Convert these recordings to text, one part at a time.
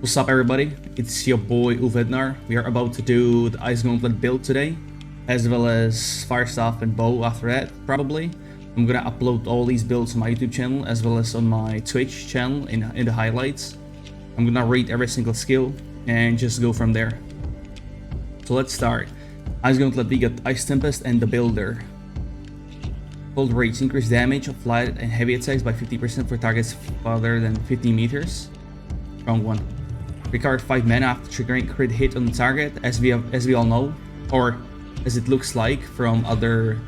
What's up everybody, it's your boy Uvednar. We are about to do the Ice Gauntlet build today, as well as Fire Staff and Bow after that, probably. I'm gonna upload all these builds on my YouTube channel, as well as on my Twitch channel in the highlights. I'm gonna read every single skill and just go from there. So let's start. Ice Gauntlet, we got Ice Tempest and the Builder. Cold Rage, increase damage of light and heavy attacks by 50% for targets farther than 50 meters. Wrong one. Recover 5 mana after triggering crit hit on the target, as we all know, or as it looks like from other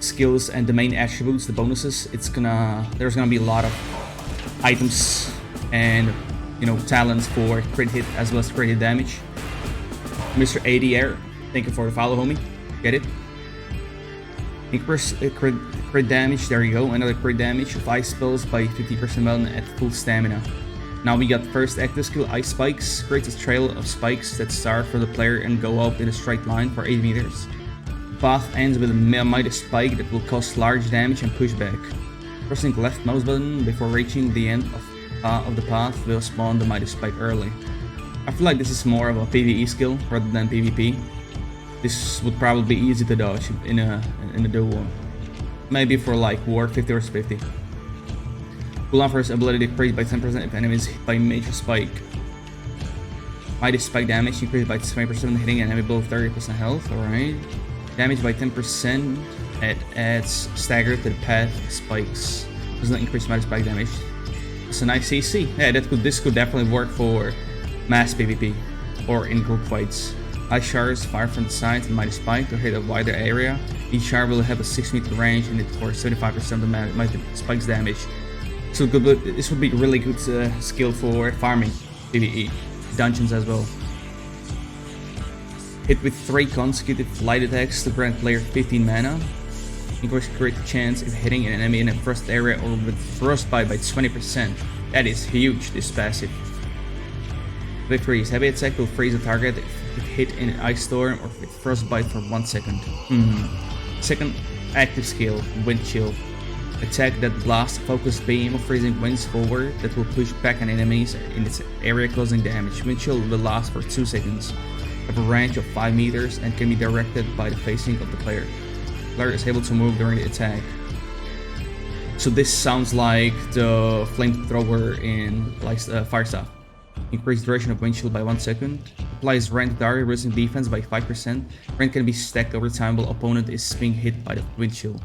skills and the main attributes, the bonuses. There's gonna be a lot of items and talents for crit hit as well as crit hit damage. Mr. ADR, thank you for the follow, homie. Get it? Increase crit damage. There you go. Another crit damage of ice spells by 50% at full stamina. Now we got first active skill, Ice Spikes. Creates a trail of spikes that start for the player and go up in a straight line for 8 meters. The path ends with a mighty spike that will cause large damage and pushback. Pressing the left mouse button before reaching the end of the path will spawn the mighty spike early. I feel like this is more of a PvE skill rather than PvP. This would probably be easy to dodge in a duel. Maybe for like war 50 vs 50. Cooldown for his ability decreased by 10% if enemies hit by major spike. Mighty spike damage increased by 20% when hitting an enemy below 30% health. Alright. Damage by 10%. It adds stagger to the path spikes. Does not increase mighty spike damage. It's a nice CC. Yeah, this could definitely work for mass PvP or in group fights. Ice shards fire from the sides and mighty spike to hit a wider area. Each shard will have a 6-meter range and it for 75% of the mighty spike's damage. So this would be a really good skill for farming PvE dungeons as well. Hit with 3 consecutive light attacks to grant player 15 mana. Increase crit chance if hitting an enemy in a frost area or with frostbite by 20%. That is huge, this passive. With freeze, heavy attack will freeze a target if hit in an ice storm or with frostbite for 1 second. Second active skill, Wind Chill. Attack that blasts a focused beam of freezing winds forward that will push back on enemies in its area causing damage. Wind Chill will last for 2 seconds, have a range of 5 meters and can be directed by the facing of the player. The player is able to move during the attack. So this sounds like the flamethrower in Fire Staff. Increase duration of Wind Chill by 1 second. Applies rank target, reducing defense by 5%. Rank can be stacked over time while opponent is being hit by the Wind Chill.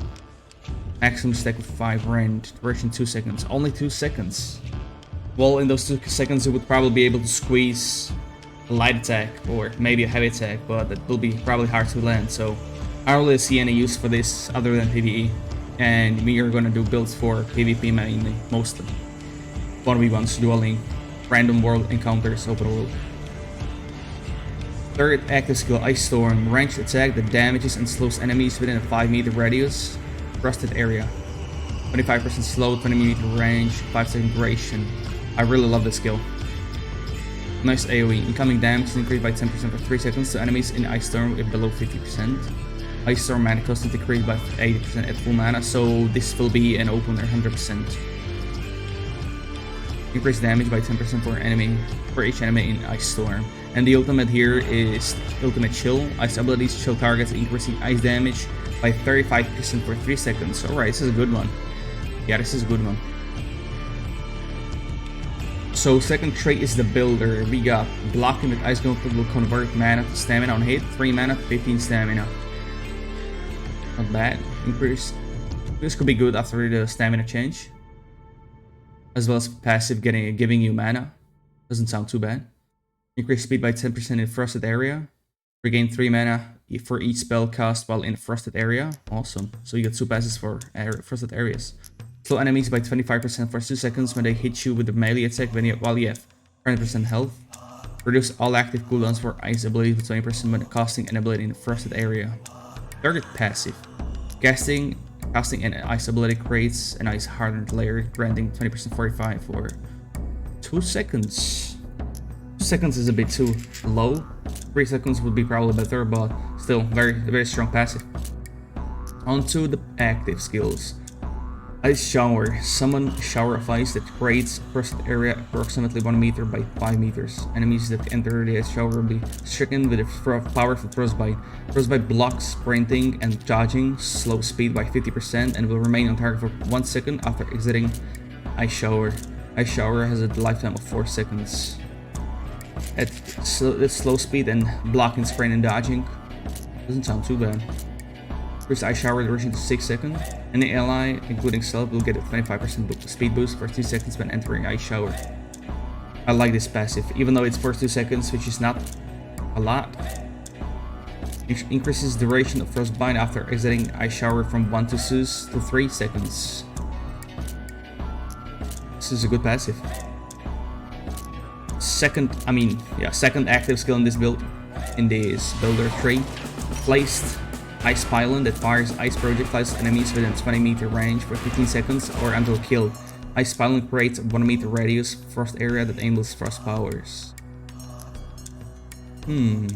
Maximum stack with 5 range, duration 2 seconds. Only 2 seconds. Well, in those 2 seconds you would probably be able to squeeze a light attack or maybe a heavy attack, but that will be probably hard to land, so I don't really see any use for this other than PvE. And we are gonna do builds for PvP mainly, mostly. 1v1s, dueling, random world encounters, open world. Third active skill, Ice Storm. Ranged attack that damages and slows enemies within a 5-meter radius. Frosted area. 25% slow, 20-meter range, 5-second duration. I really love this skill. Nice AoE. Incoming damage is increased by 10% for 3 seconds to enemies in Ice Storm if below 50%. Ice Storm mana cost is decreased by 80% at full mana, so this will be an opener 100%. Increase damage by 10% for each enemy in Ice Storm. And the ultimate here is Ultimate Chill. Ice abilities chill targets, increasing ice damage by 35% for 3 seconds. Alright, this is a good one. Yeah, this is a good one. So second trait is the Builder. We got blocking with Ice Gauntlet will convert mana to stamina on hit. 3 mana to 15 stamina. Not bad. Increase. This could be good after the stamina change. As well as passive giving you mana. Doesn't sound too bad. Increase speed by 10% in frosted area. Regain 3 mana for each spell cast while in a frosted area. Awesome. So you get 2 passes for frosted areas. Slow enemies by 25% for 2 seconds when they hit you with a melee attack while you have 20% health. Reduce all active cooldowns for ice abilities with 20% when casting an ability in a frosted area. Third passive. Casting an ice ability creates an ice hardened layer, granting 20% 45 for 2 seconds. 2 seconds is a bit too low. 3 seconds would be probably better, but still very strong passive. On to the active skills. Ice shower. Summon a shower of ice that creates first area approximately 1 meter by 5 meters. Enemies that enter the ice shower will be stricken with a powerful frostbite. Frostbite blocks sprinting and dodging, slow speed by 50%, and will remain on target for 1 second after exiting ice shower. Ice shower has a lifetime of 4 seconds. At slow speed and blocking, sprint, and dodging, doesn't sound too bad. First ice shower duration to 6 seconds. Any ally, including self, will get a 25% speed boost for 2 seconds when entering ice shower. I like this passive, even though it's for 2 seconds, which is not a lot. Increases duration of frostbite after exiting ice shower from 1 to 3 seconds. This is a good passive. Second active skill in this build, in this builder tree, placed ice pylon that fires ice projectiles at enemies within 20 meter range for 15 seconds or until killed. Ice pylon creates a 1 meter radius frost area that enables frost powers. Increase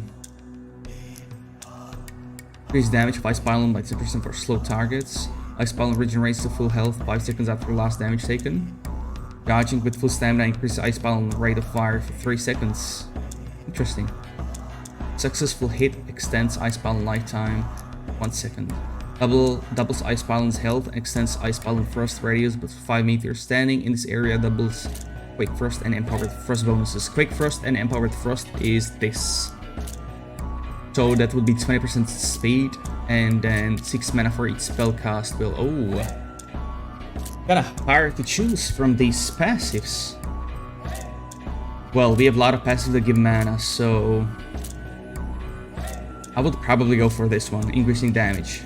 damage of ice pylon by 10% for slow targets. Ice pylon regenerates to full health 5 seconds after last damage taken. Dodging with full stamina increases ice pylon rate of fire for 3 seconds. Interesting. Successful hit extends ice pylon lifetime 1 second. Doubles ice pylon's health and extends ice pylon frost radius but 5 meters. Standing in this area doubles quick frost and empowered frost bonuses. Quick frost and empowered frost is this. So that would be 20% speed and then 6 mana for each spell cast. Well, kinda hard to choose from these passives. Well, we have a lot of passives that give mana, so I would probably go for this one, increasing damage.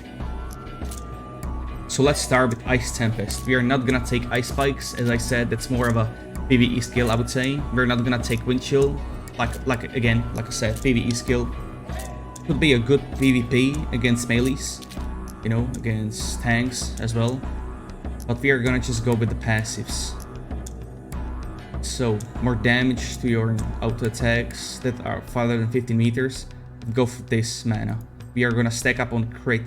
So let's start with Ice Tempest. We are not gonna take Ice Spikes, as I said, that's more of a PvE skill, I would say. We're not gonna take Wind Chill, like I said, PvE skill. Could be a good PvP against melees, you know, against tanks as well. But we are gonna just go with the passives. So, more damage to your auto attacks that are farther than 15 meters. Go for this mana. We are gonna stack up on crit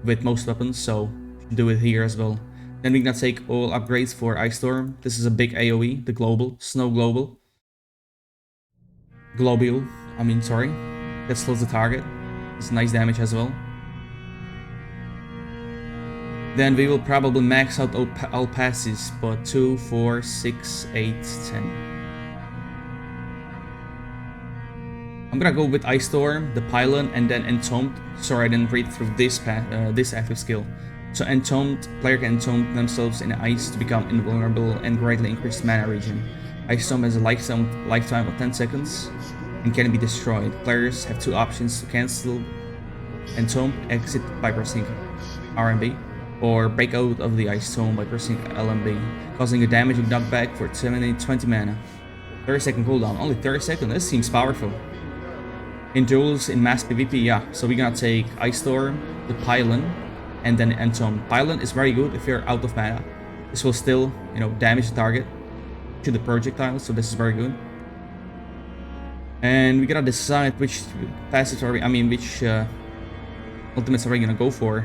with most weapons, so do it here as well. Then we're gonna take all upgrades for Ice Storm. This is a big AoE, the global, Snow Global. That slows the target. It's nice damage as well. Then we will probably max out all passes, but 2, 4, 6, 8, 10. I'm gonna go with Ice Storm, the Pylon, and then Entombed. Sorry, I didn't read through this active skill. So Entombed, player can entomb themselves in ice to become invulnerable and greatly increase mana regen. Ice Storm has a lifetime of 10 seconds and can be destroyed. Players have 2 options to cancel Entombed: exit by pressing RMB, or break out of the Ice Tome by pressing LMB, causing a damaging knockback for 20 mana. 30 second cooldown, only 30 seconds, this seems powerful. In duels, in mass PvP, yeah, so we're gonna take Ice Storm, the Pylon, and then Entombed. Pylon is very good if you're out of mana. This will still, you know, damage the target to the projectile, so this is very good. And we gotta decide which passives are which ultimates are we gonna go for.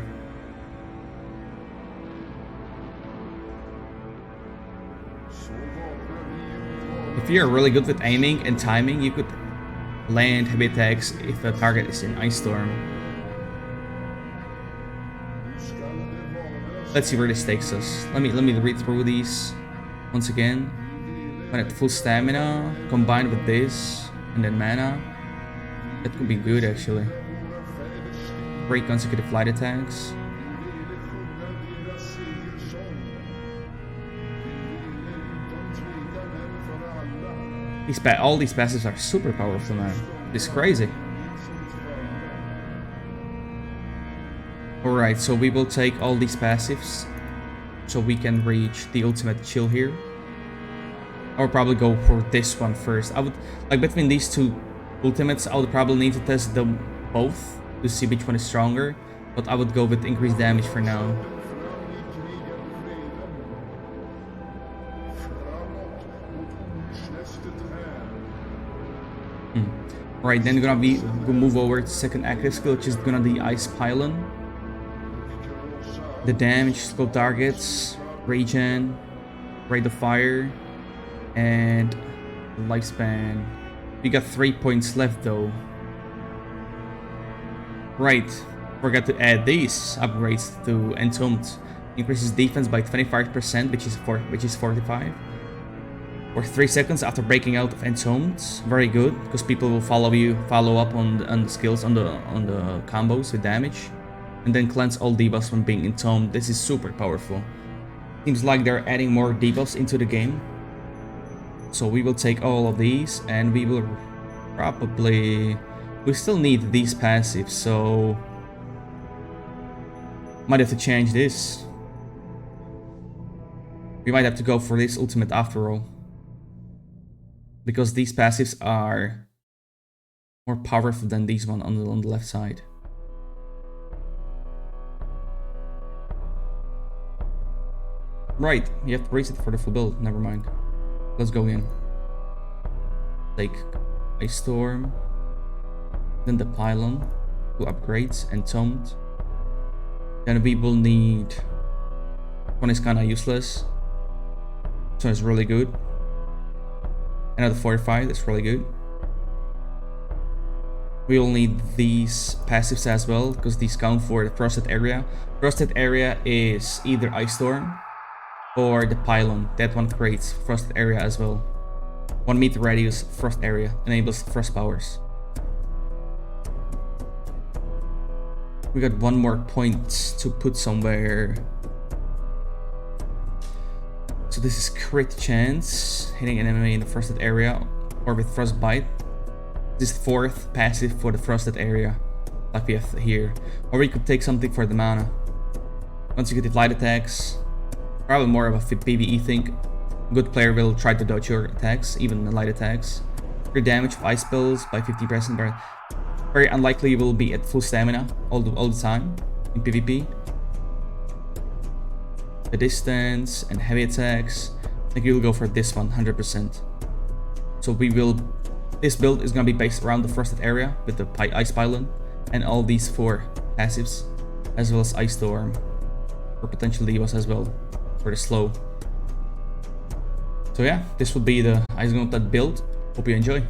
If you're really good with aiming and timing, you could land heavy attacks if a target is in Ice Storm. Let's see where this takes us. Let me read through these once again. When at full stamina, combined with this, and then mana, that could be good actually. 3 consecutive flight attacks. All these passives are super powerful, man. It's crazy. Alright, so we will take all these passives so we can reach the ultimate chill here. I would probably go for this one first. I would, like, between these 2 ultimates, I would probably need to test them both to see which one is stronger. But I would go with increased damage for now. Right, then we'll move over to second active skill, which is gonna be Ice Pylon. The damage, skill targets, regen, rate of fire, and lifespan. We got 3 points left though. Right, forgot to add these upgrades to Entombed. Increases defense by 25%, which is 45. For 3 seconds after breaking out of Entombed. Very good, because people will follow up on the skills, on the combos with damage. And then cleanse all debuffs from being entombed. This is super powerful. Seems like they're adding more debuffs into the game. So we will take all of these, and we will probably... We still need these passives, so... Might have to change this. We might have to go for this ultimate after all. Because these passives are more powerful than these one on the left side. Right, you have to raise it for the full build, never mind. Let's go in. Take Ice Storm. Then the Pylon. 2 upgrades, Entombed. Then we will need... One is kinda useless. So it's really good. Another Fortified, that's really good. We will need these passives as well, because these count for the Frosted Area. Frosted Area is either Ice Storm or the Pylon. That one creates Frost Area as well. 1 meter radius Frost Area enables Frost powers. We got 1 more point to put somewhere. So this is crit chance, hitting an enemy in the frosted area or with frostbite. This is 4th passive for the frosted area, like we have here. Or we could take something for the mana. Once you get the light attacks, probably more of a PvE thing. Good player will try to dodge your attacks, even the light attacks. Your damage of ice spells by 50%, but very unlikely you will be at full stamina all the time in PvP. The distance and heavy attacks, I think you'll go for this one 100%. So this build is gonna be based around the frosted area with the ice pylon and all these 4 passives, as well as Ice Storm for potential debuffs as well for the slow. So yeah, this will be the Ice Gauntlet build. Hope you enjoy.